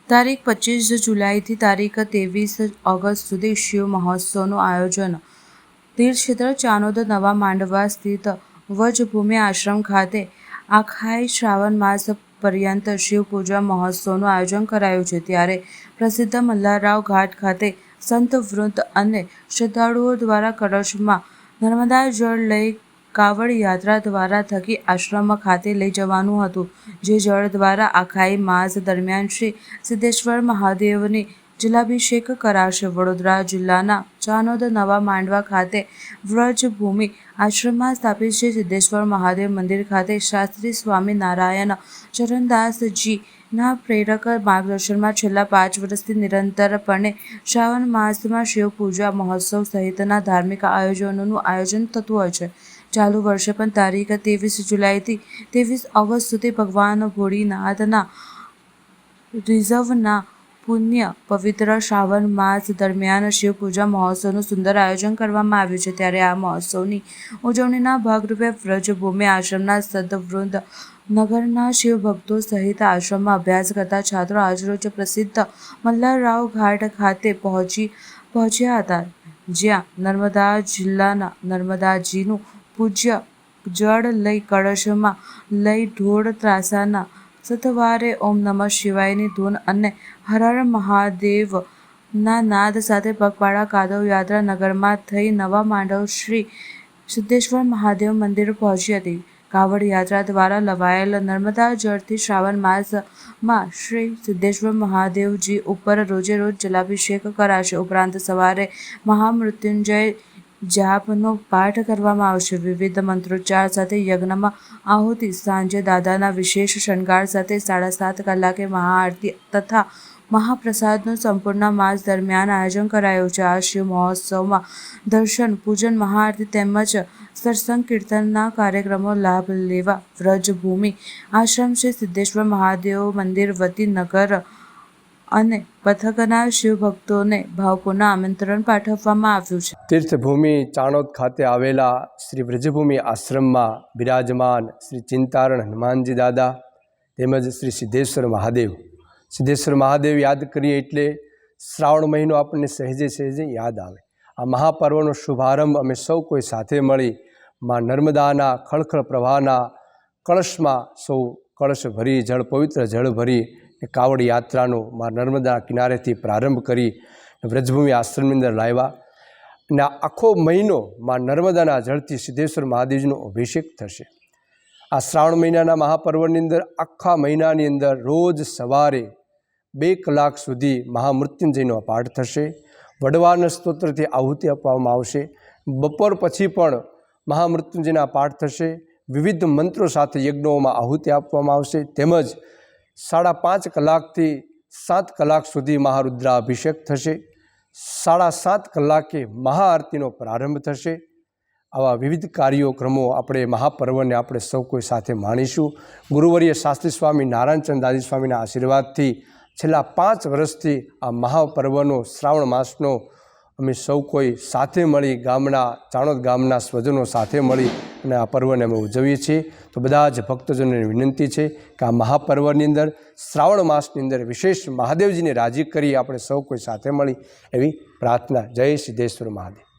તારીખ 25 જુલાઈથી તારીખ 23 ઓગસ્ટ સુધી શિવ મહોત્સવનું આયોજન તીર્થક્ષેત્ર ચાનોદ નવા માંડવા સ્થિત વ્રજભૂમિ આશ્રમ ખાતે આખાય શ્રાવણ માસ પર્યંત શિવ પૂજા મહોત્સવનું આયોજન કરાયું છે। ત્યારે પ્રસિદ્ધ મલ્હારરાવ ઘાટ ખાતે સંત વૃંદ અને શ્રદ્ધાળુઓ દ્વારા કળશમાં નર્મદા જળ લઈ કાવડ યાત્રા દ્વારા થકી આશ્રમ ખાતે લઈ જવાનું હતું, જે જળ દ્વારા આખાય માસ દરમિયાન શ્રી સિદ્ધેશ્વર મહાદેવની જલાભિષેક કરાશે। વડોદરા જિલ્લાના ચાનોદ નવા માંડવા ખાતે વ્રજભૂમિ આશ્રમમાં સ્થાપિત શ્રી સિદ્ધેશ્વર મહાદેવ મંદિર ખાતે શાસ્ત્રી સ્વામી નારાયણ ચરણદાસજી ના પ્રેરક માર્ગદર્શનમાં છેલ્લા 5 વર્ષથી નિરંતરપણે શ્રાવણ માસમાં શિવ પૂજા મહોત્સવ સહિતના ધાર્મિક આયોજનોનું આયોજન થતું હોય છે। ચાલુ વર્ષે પણ તારીખ 23 જુલાઈથી 23 ઓગસ્ટ સુધી ભગવાન ભોળીનાથના રિઝવના પુણ્ય પવિત્ર શ્રાવણ માસ દરમિયાન શિવ પૂજા મહોત્સવનું સુંદર આયોજન કરવામાં આવ્યું છે। ત્યારે આ મહોત્સવની ઉજવણીના ભાગરૂપે વ્રજભૂમિ આશ્રમના સદવૃંદ નગરના શિવ ભક્તો સહિત આશ્રમમાં અભ્યાસ કરતા છાત્રો આજરોજ પ્રસિદ્ધ મલ્હારરાવ ઘાટ ખાતે પહોંચ્યા હતા, જ્યાં નર્મદા જિલ્લાના નર્મદાજીનું પૂજ્ય જળ લઈ કળશમાં લઈ ઢોળ ત્રાસાના સથવારે ઓમ નમઃ શિવાયની ધૂન અને હર હર મહાદેવ ના નાદ સાથે પગપાળા કાદવ યાત્રા નગરમાં થઈ નવા માંડવ શ્રી સિદ્ધેશ્વર મહાદેવ મંદિર પહોંચી હતી। કાવડ યાત્રા દ્વારા લવાયેલ નર્મદા જળથી શ્રાવણ માસમાં શ્રી સિદ્ધેશ્વર મહાદેવજી ઉપર રોજે રોજ જલાભિષેક કરાશે। ઉપરાંત સવારે મહામૃત્યુંજય જાપનો પાઠ કરવામાં આવશે। વિવિધ મંત્રોચ્ચાર સાથે યજ્ઞમાં આહુતિ, સાંજે દાદાના વિશેષ શણગાર સાથે 7:30 કલાકે મહાઆરતી તથા મહાપ્રસાદનું સંપૂર્ણ માસ દરમિયાન આયોજન કરાયું છે। આ શિવ મહોત્સવમાં દર્શન, પૂજન, મહાઆરતી તેમજ સત્સંગ કીર્તનના કાર્યક્રમો લાભ લેવા વ્રજભૂમિ આશ્રમ શ્રી સિદ્ધેશ્વર મહાદેવ મંદિર વતી નગર અને પથકના શિવ ભક્તોને ભાવપૂર્ણ આમંત્રણ પાઠવવામાં આવ્યું છે। તીર્થભૂમિ ચાણોદ ખાતે આવેલા શ્રી વ્રજભૂમિ આશ્રમમાં બિરાજમાન શ્રી ચિંતારણ હનુમાનજી દાદા તેમજ શ્રી સિદ્ધેશ્વર મહાદેવ યાદ કરીએ એટલે શ્રાવણ મહિનો આપણને સહેજે સહેજે યાદ આવે। આ મહાપર્વનો શુભારંભ અમે સૌ કોઈ સાથે મળી માં નર્મદાના ખળખળ પ્રવાહના કળશમાં સૌ કળશ ભરી પવિત્ર જળ ભરી કાવડ યાત્રાનો માં નર્મદા કિનારેથી પ્રારંભ કરી વ્રજભૂમિ આશ્રમની અંદર લાવ્યા અને આખો મહિનો માં નર્મદાના જળથી સિદ્ધેશ્વર મહાદેવજીનો અભિષેક થશે। આ શ્રાવણ મહિનાના મહાપર્વની અંદર આખા મહિનાની અંદર રોજ સવારે 2 કલાક સુધી મહામૃત્યુંજયનો પાઠ થશે। વડવાન સ્તોત્રથી આહુતિ આપવામાં આવશે। બપોર પછી પણ મહામૃત્યુંજયના પાઠ થશે। વિવિધ મંત્રો સાથે યજ્ઞોમાં આહુતિ આપવામાં આવશે। તેમજ 5:30 કલાકથી 7 કલાક સુધી મહારુદ્રાભિષેક થશે। 7:30 કલાકે મહાઆરતીનો પ્રારંભ થશે। આવા વિવિધ કાર્યક્રમો આપણે મહાપર્વને આપણે સૌ કોઈ સાથે માણીશું। ગુરુવર્ય શાસ્ત્રી સ્વામી નારાયણચંદ દાદી સ્વામીના આશીર્વાદથી છેલ્લા 5 વર્ષથી આ મહાપર્વનો શ્રાવણ માસનો અમે સૌ કોઈ સાથે મળી ચાણોદ ગામના સ્વજનો સાથે મળી અને આ પર્વને અમે ઉજવીએ છીએ। તો બધા જ ભક્તજનોને વિનંતી છે કે આ મહાપર્વની અંદર શ્રાવણ માસની અંદર વિશેષ મહાદેવજીને રાજી કરી આપણે સૌ કોઈ સાથે મળી એવી પ્રાર્થના। જય સિદ્ધેશ્વર મહાદેવ।